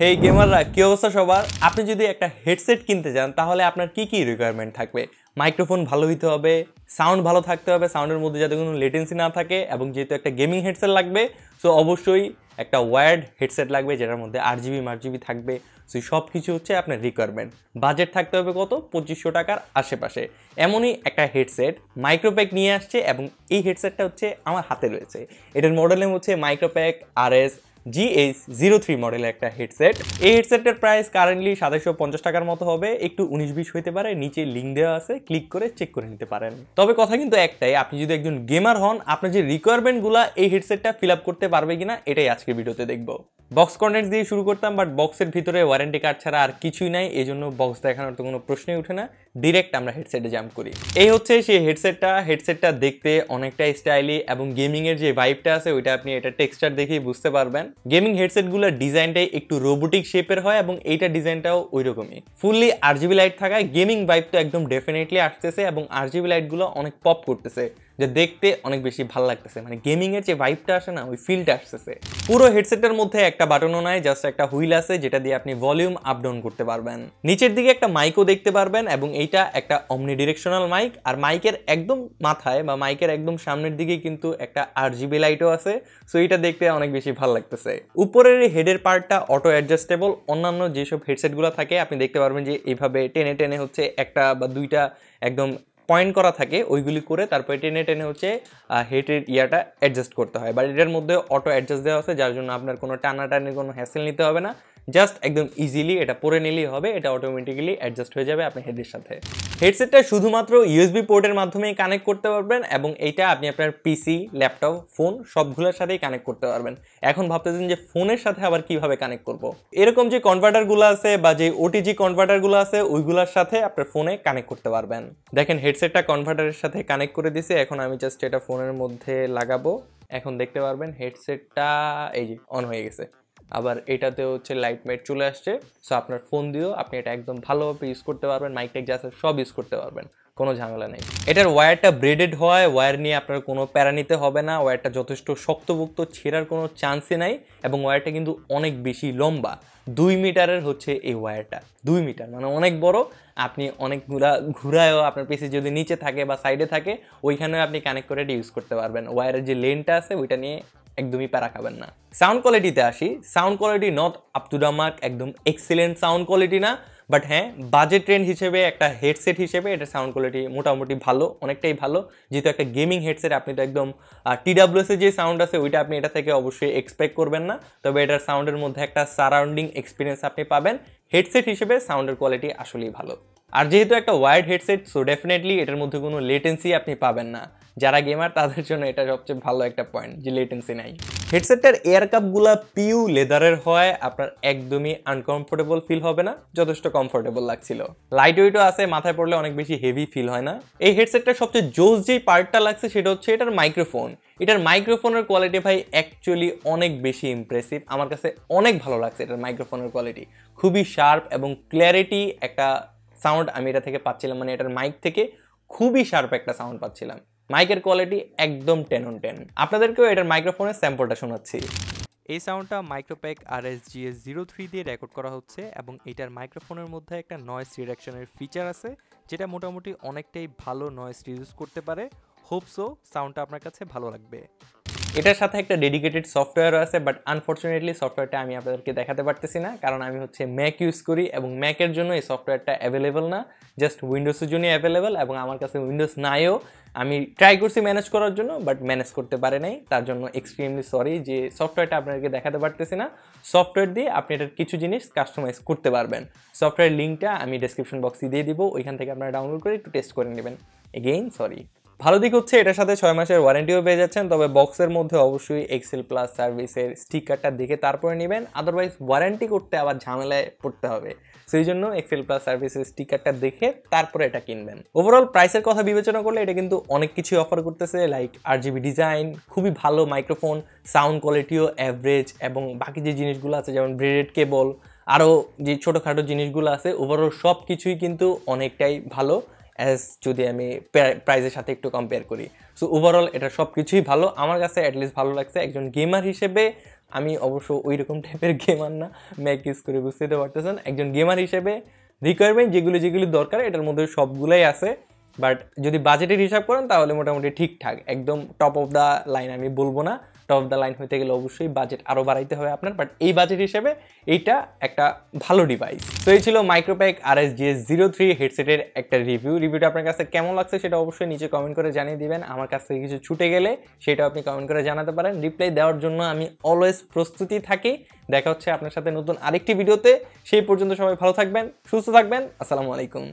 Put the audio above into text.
হেই গেমাররা, কি অবস্থা সবার? আপনি যদি একটা হেডসেট কিনতে যান তাহলে আপনার কি কি রিকোয়ারমেন্ট থাকবে? মাইক্রোফোন ভালো হইতে হবে, সাউন্ড ভালো থাকতে হবে, সাউন্ডের মধ্যে যাতে কোনো লেটেন্সি না থাকে, এবং যেহেতু একটা গেমিং হেডসেট লাগবে সো অবশ্যই একটা ওয়্যার্ড হেডসেট লাগবে যেটার মধ্যে 8GB মারজিবি থাকবে। সো সব কিছু হচ্ছে আপনার রিকোয়ারমেন্ট। বাজেট থাকতে হবে কত? 2500 টাকার আশেপাশে। এমনই একটা হেডসেট মাইক্রোপ্যাক নিয়ে আসছে এবং এই হেডসেটটা হচ্ছে আমার হাতে রয়েছে। এটার মডেল নেম হচ্ছে মাইক্রোপ্যাক RS GH03 মডেলের একটা হেডসেট। এই হেডসেটটার প্রাইস কারেন্টলি 2750 টাকার মতো হবে, একটু 19-20 হইতে পারে। নিচে লিঙ্ক দেওয়া আছে, ক্লিক করে চেক করে নিতে পারেন। তবে কথা কিন্তু একটাই, আপনি যদি একজন গেমার হন আপনার যে রিকোয়ারমেন্টগুলো এই হেডসেটটা ফিল আপ করতে পারবে কিনা এটাই আজকের ভিডিওতে দেখবো। বক্স কন্টেন্টস দিয়ে শুরু করতাম, বাট বক্সের ভিতরে ওয়ারেন্টি কার্ড ছাড়া আর কিছুই নাই, এই জন্য বক্স দেখানোর তো কোনো প্রশ্নই উঠে না। ডিরেক্ট আমরা হেডসেটে জাম্প করি। এই হচ্ছে সেই হেডসেটটা দেখতে অনেকটাই স্টাইলি এবং গেমিংয়ের যে ভাইবটা আছে ওইটা আপনি এটা টেক্সচার দেখেই বুঝতে পারবেন। গেমিং হেডসেটগুলোর ডিজাইনটাই একটু রোবোটিক শেপের হয় এবং এইটা ডিজাইনটাও ওই রকমই। ফুললি RGB লাইট থাকায় গেমিং ভাইব তো একদম ডেফিনেটলি আসতেছে এবং RGB লাইটগুলো অনেক পপ করতেছে, যে দেখতে অনেক বেশি ভালো লাগতেছে। মানে গেমিংয়ের যে ভাইবটা আসে না, ওই ফিলটা আসতেছে। পুরো হেডসেটের মধ্যে একটা বাটনও নাই, জাস্ট একটা হুইল আছে যেটা দিয়ে আপনি ভলিউম আপ ডাউন করতে পারবেন। নিচের দিকে একটা মাইকও দেখতে পারবেন এবং এইটা একটা অমনি ডিরেকশনাল মাইক। আর মাইকের একদম মাথায় বা মাইকের একদম সামনের দিকে কিন্তু একটা RGB লাইটও আছে। সো এটা দেখতে অনেক বেশি ভালো লাগতেছে। উপরের হেডের পার্টটা অটো অ্যাডজাস্টেবল। অন্যান্য যেসব হেডসেটগুলো থাকে আপনি দেখতে পারবেন যে এইভাবে টেনে টেনে হচ্ছে একটা বা দুইটা একদম পয়েন্ট করা থাকে, ওইগুলি করে তারপরে টেনে টেনে হচ্ছে হেডের ইয়াটা অ্যাডজাস্ট করতে হয়। বাট এটার মধ্যে অটো অ্যাডজাস্ট দেওয়া আছে, যার জন্য আপনার কোনো টানাটানির কোনো হ্যাসেল নিতে হবে না। জাস্ট একদম ইজিলি এটা পরে নিলেই হবে, এটা অটোমেটিক্যালি অ্যাডজাস্ট হয়ে যাবে আপনার হেডের সাথে। হেডসেটটা শুধুমাত্র USB পোর্টের মাধ্যমেই কানেক্ট করতে পারবেন এবং এইটা আপনি আপনার পিসি, ল্যাপটপ, ফোন সবগুলোর সাথেই কানেক্ট করতে পারবেন। এখন ভাবতেছেন যে ফোনের সাথে আবার কিভাবে কানেক্ট করব? এরকম যে কনভার্টারগুলো আছে বা যে OTG কনভার্টারগুলো আছে ওইগুলোর সাথে আপনার ফোনে কানেক্ট করতে পারবেন। দেখেন হেডসেটটা কনভার্টারের সাথে কানেক্ট করে দিছে। এখন আমি জাস্ট এটা ফোনের মধ্যে লাগাবো। এখন দেখতে পারবেন হেডসেটটা এই যে অন হয়ে গেছে। আবার এটাতে হচ্ছে লাইট মাইট চলে আসছে। সো আপনার ফোন দিয়েও আপনি এটা একদম ভালোভাবে ইউজ করতে পারবেন। মাইক টেক যা আছে সব ইউজ করতে পারবেন, কোনো ঝামেলা নেই। এটার ওয়্যারটা ব্রেডেড হয়, ওয়্যার নিয়ে আপনার কোনো প্যারা নিতে হবে না। ওয়্যারটা যথেষ্ট শক্তপোক্ত, ছেঁড়ার কোনো চান্সই নাই এবং ওয়্যারটা কিন্তু অনেক বেশি লম্বা। 2 মিটারের হচ্ছে এই ওয়্যারটা। 2 মিটার মানে অনেক বড়। আপনি অনেক ঘুরায়ও আপনার পিসি যদি নিচে থাকে বা সাইডে থাকে ওইখানেও আপনি কানেক্ট করে এটা ইউজ করতে পারবেন। ওয়্যারের যে লেনটা আছে ওইটা নিয়ে একদমই প্যারা খাবেন না। সাউন্ড কোয়ালিটিতে আসি। Sound quality not up to the mark, একদম এক্সিলেন্ট সাউন্ড কোয়ালিটি না, বাট হ্যাঁ বাজেট ট্রেন্ড হিসেবে একটা হেডসেট হিসেবে এটা সাউন্ড কোয়ালিটি মোটামুটি ভালো, অনেকটাই ভালো। যেহেতু একটা গেমিং হেডসেট আপনি তো একদম TWS এর যে সাউন্ড আছে ওইটা আপনি এটা থেকে অবশ্যই এক্সপেক্ট করবেন না। তবে এটার সাউন্ডের মধ্যে একটা সারাউন্ডিং এক্সপিরিয়েন্স আপনি পাবেন। হেডসেট হিসেবে সাউন্ডের কোয়ালিটি আসলেই ভালো। আর যেহেতু একটা ওয়্যার্ড হেডসেট সো ডেফিনেটলি এটার মধ্যে কোনো লেটেন্সি আপনি পাবেন না। যারা গেমার তাদের জন্য এটা সবচেয়ে ভালো একটা পয়েন্ট যে লেটেন্সি নাই। হেডসেটটার এয়ার কাপগুলা পিউ লেদারের হয়, আপনার একদমই আনকমফোর্টেবল ফিল হবে না, যথেষ্ট কমফোর্টেবল লাগছিল। লাইট ওয়েটও আছে, মাথায় পড়লে অনেক বেশি হেভি ফিল হয় না। এই হেডসেটটার সবচেয়ে জোস যেই পার্টটা লাগছে সেটা হচ্ছে এটার মাইক্রোফোন। এটার মাইক্রোফোনের কোয়ালিটি ভাই অ্যাকচুয়ালি অনেক বেশি ইমপ্রেসিভ। আমার কাছে অনেক ভালো লাগছে এটার মাইক্রোফোনের কোয়ালিটি, খুবই শার্প এবং ক্ল্যারিটি একটা সাউন্ড আমি এটা থেকে পাচ্ছিলাম। মানে এটার মাইক থেকে খুবই শার্প একটা সাউন্ড পাচ্ছিলাম। মাইকের কোয়ালিটি একদম 10 on 10। আপনাদেরকেও এটার মাইক্রোফোনের স্যাম্পলটা শোনাচ্ছি। এই সাউন্ডটা মাইক্রোপ্যাক RS GH03 দিয়ে রেকর্ড করা হচ্ছে এবং এটার মাইক্রোফোনের মধ্যে একটা নয়েজ রিডাকশনের ফিচার আছে যেটা মোটামুটি অনেকটাই ভালো নয়েজ রিডিউস করতে পারে। হোপ সো সাউন্ডটা আপনার কাছে ভালো লাগবে। এটার সাথে একটা ডেডিকেটেড সফটওয়্যারও আছে, বাট আনফর্চুনেটলি সফটওয়্যারটা আমি আপনাদেরকে দেখাতে পারতেছি না, কারণ আমি হচ্ছে ম্যাক ইউজ করি এবং ম্যাকের জন্য এই সফটওয়্যারটা অ্যাভেলেবেল না, জাস্ট উইন্ডোজের জন্যই অ্যাভেলেবেল এবং আমার কাছে উইন্ডোজ নাইও। আমি ট্রাই করছি ম্যানেজ করার জন্য, বাট ম্যানেজ করতে পারে নাই। তার জন্য এক্সট্রিমলি সরি যে সফটওয়্যারটা আপনাদেরকে দেখাতে পারতেছি না। সফটওয়্যার দিয়ে আপনি এটার কিছু জিনিস কাস্টমাইজ করতে পারবেন। সফটওয়্যার লিঙ্কটা আমি ডেসক্রিপশন বক্সে দিয়ে দিব, ওইখান থেকে আপনারা ডাউনলোড করে একটু টেস্ট করে নেবেন। Again sorry. ভালো দিক হচ্ছে এটার সাথে 6 মাসের ওয়ারেন্টিও পেয়ে যাচ্ছেন, তবে বক্সের মধ্যে অবশ্যই এক্সেল প্লাস সার্ভিসের স্টিকারটা দেখে তারপরে নেবেন, আদারওয়াইজ ওয়ারেন্টি করতে আবার ঝামেলায় পড়তে হবে। সেই জন্য এক্সেল প্লাস সার্ভিসের স্টিকারটা দেখে তারপরে এটা কিনবেন। ওভারঅল প্রাইসের কথা বিবেচনা করলে এটা কিন্তু অনেক কিছুই অফার করতেছে, লাইক RGB ডিজাইন, খুবই ভালো মাইক্রোফোন, সাউন্ড কোয়ালিটিও অ্যাভারেজ এবং বাকি যে জিনিসগুলো আছে যেমন ব্রেডেড কেবল, আরও যে ছোটোখাটো জিনিসগুলো আছে ওভারঅল সব কিছুই কিন্তু অনেকটাই ভালো অ্যাজ যদি আমি প্রাইজের সাথে একটু কম্পেয়ার করি। সো ওভারঅল এটা সব কিছুই ভালো, আমার কাছে অ্যাটলিস্ট ভালো লাগছে। একজন গেমার হিসেবে, আমি অবশ্য ওই রকম টাইপের গেমার না, ম্যাক ইউজ করে বুঝতে পারতেছেন, একজন গেমার হিসেবে রিকোয়ারমেন্ট যেগুলি দরকার এটার মধ্যে সবগুলোই আছে। বাট যদি বাজেটের হিসাব করেন তাহলে মোটামুটি ঠিকঠাক, একদম টপ অফ দ্য লাইন আমি বলবো না, টপ অফ দ্য লাইন হইতে গেলে অবশ্যই বাজেট আরও বাড়াইতে হবে আপনার, বাট এই বাজেট হিসেবে এইটা একটা ভালো ডিভাইস। তো এই ছিল মাইক্রোপ্যাক RS-GS03 হেডসেটের একটা রিভিউটা আপনার কাছে কেমন লাগছে সেটা অবশ্যই নিচে কমেন্ট করে জানিয়ে দিবেন। আমার কাছ থেকে কিছু ছুটে গেলে সেটাও আপনি কমেন্ট করে জানাতে পারেন, রিপ্লাই দেওয়ার জন্য আমি অলওয়েজ প্রস্তুতি থাকি। দেখা হচ্ছে আপনার সাথে নতুন আরেকটি ভিডিওতে, সেই পর্যন্ত সবাই ভালো থাকবেন, সুস্থ থাকবেন, আসসালামু আলাইকুম।